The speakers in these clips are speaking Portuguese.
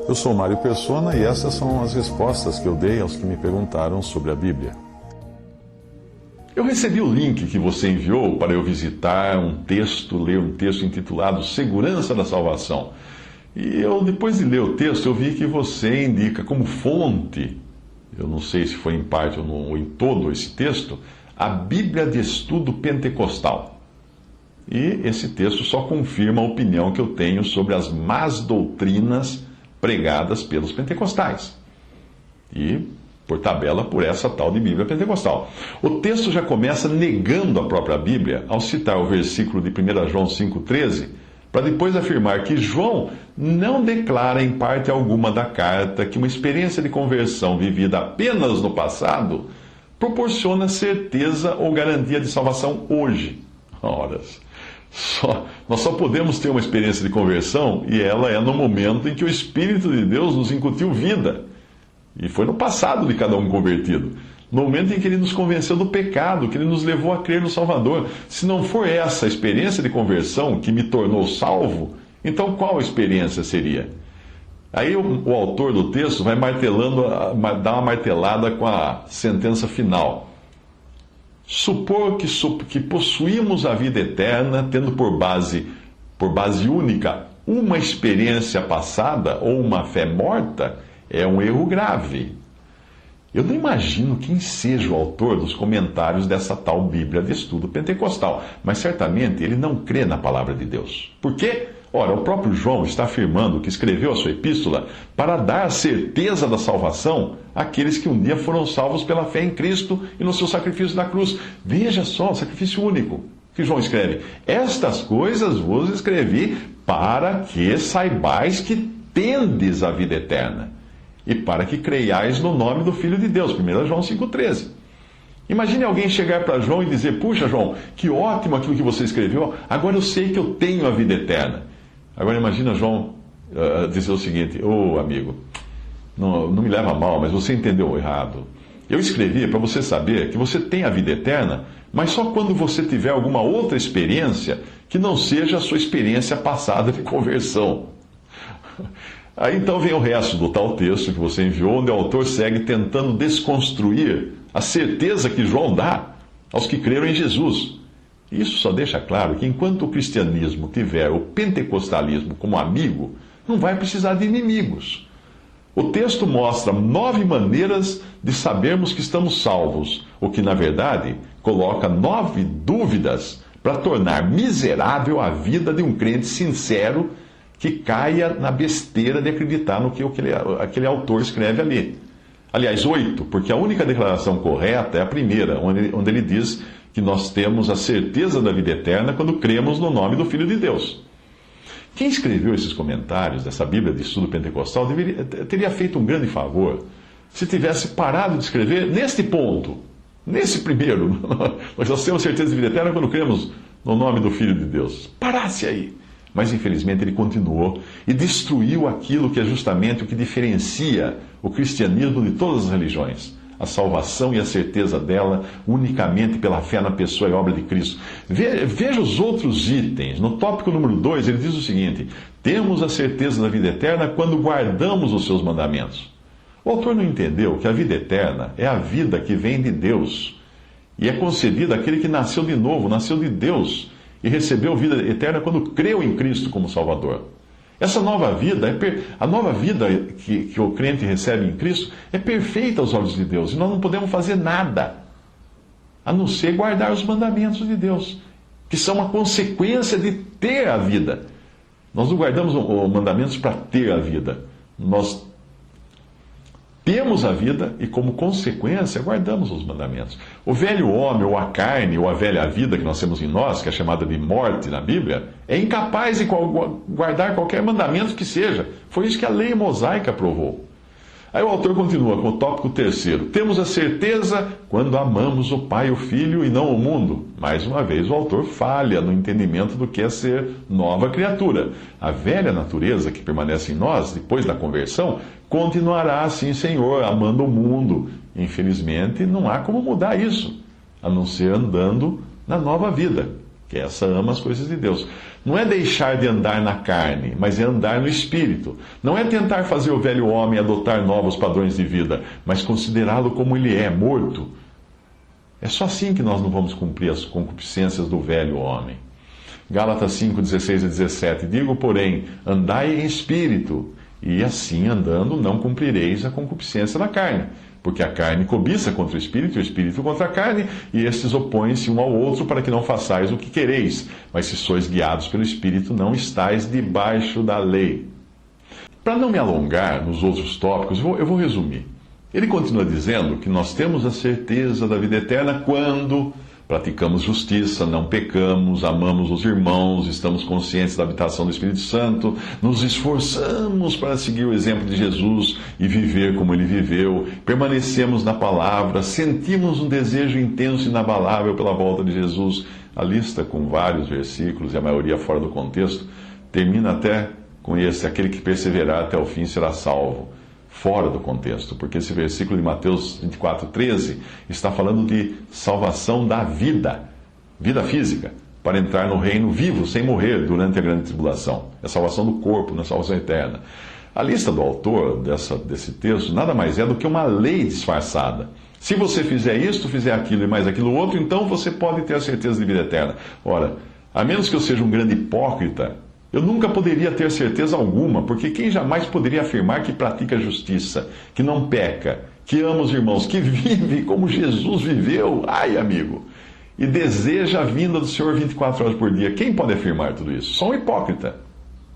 Eu sou Mário Persona e essas são as respostas que eu dei aos que me perguntaram sobre a Bíblia. Eu recebi o link que você enviou para eu visitar ler um texto intitulado Segurança da Salvação. E depois de ler o texto, eu vi que você indica como fonte, eu não sei se foi em parte ou em todo esse texto, a Bíblia de Estudo Pentecostal. E esse texto só confirma a opinião que eu tenho sobre as más doutrinas pregadas pelos pentecostais. E, por tabela, por essa tal de Bíblia Pentecostal. O texto já começa negando a própria Bíblia ao citar o versículo de 1 João 5,13, para depois afirmar que João não declara em parte alguma da carta que uma experiência de conversão vivida apenas no passado proporciona certeza ou garantia de salvação hoje. Ora, nós só podemos ter uma experiência de conversão e ela é no momento em que o Espírito de Deus nos incutiu vida. E foi no passado de cada um convertido. No momento em que ele nos convenceu do pecado, que ele nos levou a crer no Salvador. Se não for essa experiência de conversão que me tornou salvo, então qual experiência seria? Aí o autor do texto vai martelando, dá uma martelada com a sentença final. Supor que possuímos a vida eterna, tendo por base única uma experiência passada ou uma fé morta, é um erro grave. Eu não imagino quem seja o autor dos comentários dessa tal Bíblia de Estudo Pentecostal, mas certamente ele não crê na palavra de Deus. Por quê? Ora, o próprio João está afirmando que escreveu a sua epístola para dar a certeza da salvação àqueles que um dia foram salvos pela fé em Cristo e no seu sacrifício na cruz. Veja só, o sacrifício único que João escreve. Estas coisas vos escrevi para que saibais que tendes a vida eterna e para que creiais no nome do Filho de Deus. 1 João 5,13. Imagine alguém chegar para João e dizer: puxa, João, que ótimo aquilo que você escreveu, agora eu sei que eu tenho a vida eterna. Agora imagina João dizer o seguinte: amigo, não me leva a mal, mas você entendeu errado. Eu escrevi para você saber que você tem a vida eterna, mas só quando você tiver alguma outra experiência que não seja a sua experiência passada de conversão. Aí então vem o resto do tal texto que você enviou, onde o autor segue tentando desconstruir a certeza que João dá aos que creram em Jesus. Isso só deixa claro que enquanto o cristianismo tiver o pentecostalismo como amigo, não vai precisar de inimigos. O texto mostra 9 maneiras de sabermos que estamos salvos, o que, na verdade, coloca 9 dúvidas para tornar miserável a vida de um crente sincero que caia na besteira de acreditar no que aquele autor escreve ali. Aliás, 8, porque a única declaração correta é a primeira, onde ele diz que nós temos a certeza da vida eterna quando cremos no nome do Filho de Deus. Quem escreveu esses comentários dessa Bíblia de Estudo Pentecostal teria feito um grande favor se tivesse parado de escrever neste ponto, nesse primeiro. Nós temos certeza da vida eterna quando cremos no nome do Filho de Deus. Parasse aí. Mas infelizmente ele continuou e destruiu aquilo que é justamente o que diferencia o cristianismo de todas as religiões: a salvação e a certeza dela unicamente pela fé na pessoa e obra de Cristo. Veja os outros itens. No tópico número 2, ele diz o seguinte: temos a certeza da vida eterna quando guardamos os seus mandamentos. O autor não entendeu que a vida eterna é a vida que vem de Deus e é concedida àquele que nasceu de novo, nasceu de Deus e recebeu vida eterna quando creu em Cristo como Salvador. Essa nova vida, a nova vida que o crente recebe em Cristo é perfeita aos olhos de Deus. E nós não podemos fazer nada a não ser guardar os mandamentos de Deus, que são uma consequência de ter a vida. Nós não guardamos os mandamentos para ter a vida. Nós temos a vida e, como consequência, guardamos os mandamentos. O velho homem, ou a carne, ou a velha vida que nós temos em nós, que é chamada de morte na Bíblia, é incapaz de guardar qualquer mandamento que seja. Foi isso que a lei mosaica provou. Aí o autor continua com o tópico 3º. Temos a certeza quando amamos o Pai e o Filho e não o mundo. Mais uma vez o autor falha no entendimento do que é ser nova criatura. A velha natureza que permanece em nós, depois da conversão, continuará assim, Senhor, amando o mundo. Infelizmente, não há como mudar isso, a não ser andando na nova vida. que essa ama as coisas de Deus. Não é deixar de andar na carne, mas é andar no Espírito. Não é tentar fazer o velho homem adotar novos padrões de vida, mas considerá-lo como ele é, morto. É só assim que nós não vamos cumprir as concupiscências do velho homem. Gálatas 5, 16 e 17. Digo, porém, andai em Espírito, e assim andando não cumprireis a concupiscência da carne. Porque a carne cobiça contra o Espírito, e o Espírito contra a carne, e estes opõem-se um ao outro para que não façais o que quereis. Mas se sois guiados pelo Espírito, não estáis debaixo da lei. Para não me alongar nos outros tópicos, eu vou resumir. Ele continua dizendo que nós temos a certeza da vida eterna quando praticamos justiça, não pecamos, amamos os irmãos, estamos conscientes da habitação do Espírito Santo, nos esforçamos para seguir o exemplo de Jesus e viver como ele viveu, permanecemos na palavra, sentimos um desejo intenso e inabalável pela volta de Jesus. A lista, com vários versículos e a maioria fora do contexto, termina até com esse: aquele que perseverar até o fim será salvo. Fora do contexto, porque esse versículo de Mateus 24:13 está falando de salvação da vida, vida física, para entrar no reino vivo, sem morrer durante a grande tribulação. É salvação do corpo, não é salvação eterna. A lista do autor desse texto nada mais é do que uma lei disfarçada. Se você fizer isto, fizer aquilo e mais aquilo outro, então você pode ter a certeza de vida eterna. Ora, a menos que eu seja um grande hipócrita, eu nunca poderia ter certeza alguma, porque quem jamais poderia afirmar que pratica justiça, que não peca, que ama os irmãos, que vive como Jesus viveu, ai amigo, e deseja a vinda do Senhor 24 horas por dia? Quem pode afirmar tudo isso? Só um hipócrita,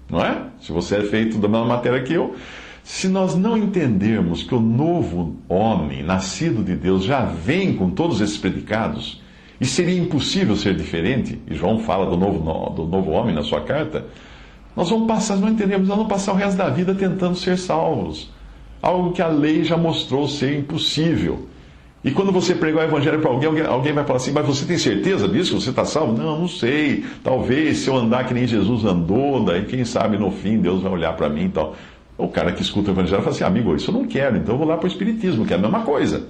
não é? Se você é feito da mesma matéria que eu. Se nós não entendermos que o novo homem, nascido de Deus, já vem com todos esses predicados, e seria impossível ser diferente, e João fala do novo homem na sua carta, nós não entendemos, nós vamos passar o resto da vida tentando ser salvos. Algo que a lei já mostrou ser impossível. E quando você pregar o evangelho para alguém vai falar assim: mas você tem certeza disso, que você está salvo? Não sei. Talvez se eu andar que nem Jesus andou, daí quem sabe no fim Deus vai olhar para mim e tal. O cara que escuta o evangelho fala assim: amigo, isso eu não quero, então eu vou lá para o Espiritismo, que é a mesma coisa.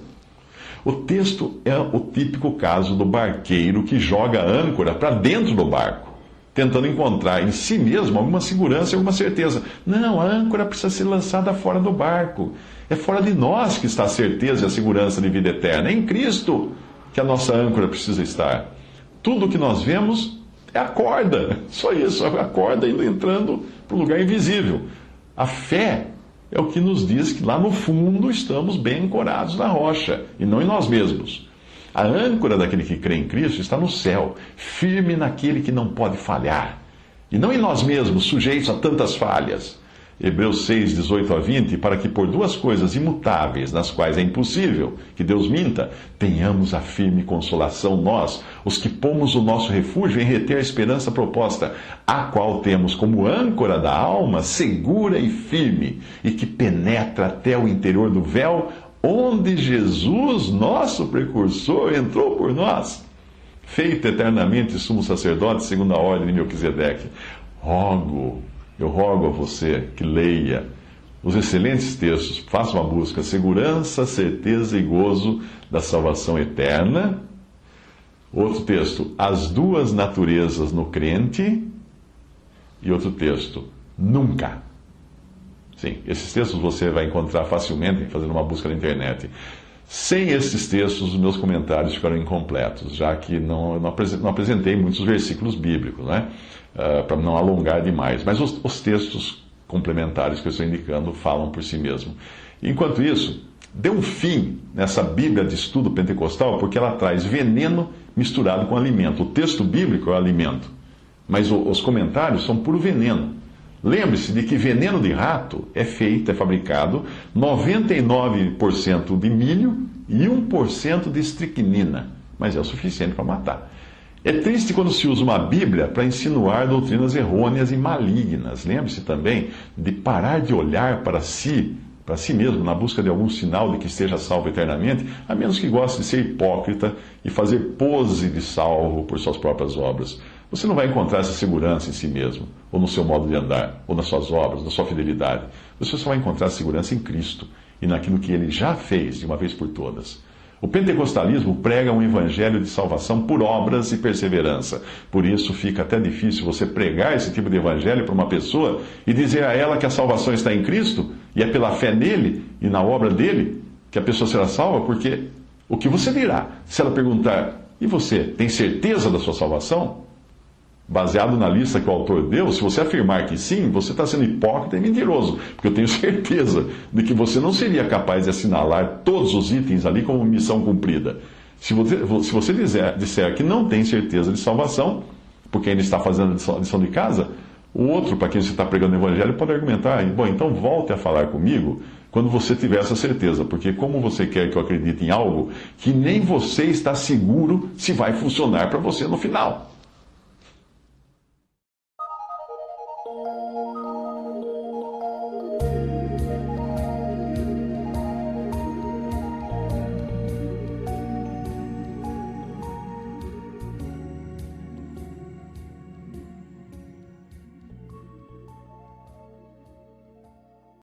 O texto é o típico caso do barqueiro que joga a âncora para dentro do barco, tentando encontrar em si mesmo alguma segurança e alguma certeza. Não, a âncora precisa ser lançada fora do barco. É fora de nós que está a certeza e a segurança de vida eterna. É em Cristo que a nossa âncora precisa estar. Tudo o que nós vemos é a corda. Só isso, a corda indo entrando para o lugar invisível. A fé é o que nos diz que lá no fundo estamos bem ancorados na rocha, e não em nós mesmos. A âncora daquele que crê em Cristo está no céu, firme naquele que não pode falhar, e não em nós mesmos, sujeitos a tantas falhas. Hebreus 6, 18 a 20, para que por duas coisas imutáveis, nas quais é impossível que Deus minta, tenhamos a firme consolação nós, os que pomos o nosso refúgio em reter a esperança proposta, a qual temos como âncora da alma segura e firme, e que penetra até o interior do véu, onde Jesus, nosso precursor, entrou por nós, feito eternamente sumo sacerdote segundo a ordem de Melquisedeque. Eu rogo a você que leia os excelentes textos, faça uma busca: segurança, certeza e gozo da salvação eterna. Outro texto: as duas naturezas no crente. E outro texto: nunca. Sim, esses textos você vai encontrar facilmente fazendo uma busca na internet. Sem esses textos, os meus comentários ficaram incompletos, já que não apresentei muitos versículos bíblicos, né? Para não alongar demais. Mas os textos complementares que eu estou indicando falam por si mesmo. Enquanto isso, dê um fim nessa Bíblia de estudo pentecostal, porque ela traz veneno misturado com alimento. O texto bíblico é o alimento, mas os comentários são puro veneno. Lembre-se de que veneno de rato é fabricado 99% de milho e 1% de estricnina, mas é o suficiente para matar. É triste quando se usa uma Bíblia para insinuar doutrinas errôneas e malignas. Lembre-se também de parar de olhar para si mesmo, na busca de algum sinal de que esteja salvo eternamente, a menos que goste de ser hipócrita e fazer pose de salvo por suas próprias obras. Você não vai encontrar essa segurança em si mesmo, ou no seu modo de andar, ou nas suas obras, na sua fidelidade. Você só vai encontrar segurança em Cristo e naquilo que Ele já fez de uma vez por todas. O pentecostalismo prega um evangelho de salvação por obras e perseverança. Por isso fica até difícil você pregar esse tipo de evangelho para uma pessoa e dizer a ela que a salvação está em Cristo e é pela fé nele e na obra dele que a pessoa será salva, porque o que você dirá se ela perguntar: e você, tem certeza da sua salvação? Baseado na lista que o autor deu, se você afirmar que sim, você está sendo hipócrita e mentiroso, porque eu tenho certeza de que você não seria capaz de assinalar todos os itens ali como missão cumprida. Se você disser que não tem certeza de salvação, porque ainda está fazendo a lição de casa, o outro, para quem você está pregando o evangelho, pode argumentar: bom, então volte a falar comigo quando você tiver essa certeza, porque como você quer que eu acredite em algo que nem você está seguro se vai funcionar para você no final?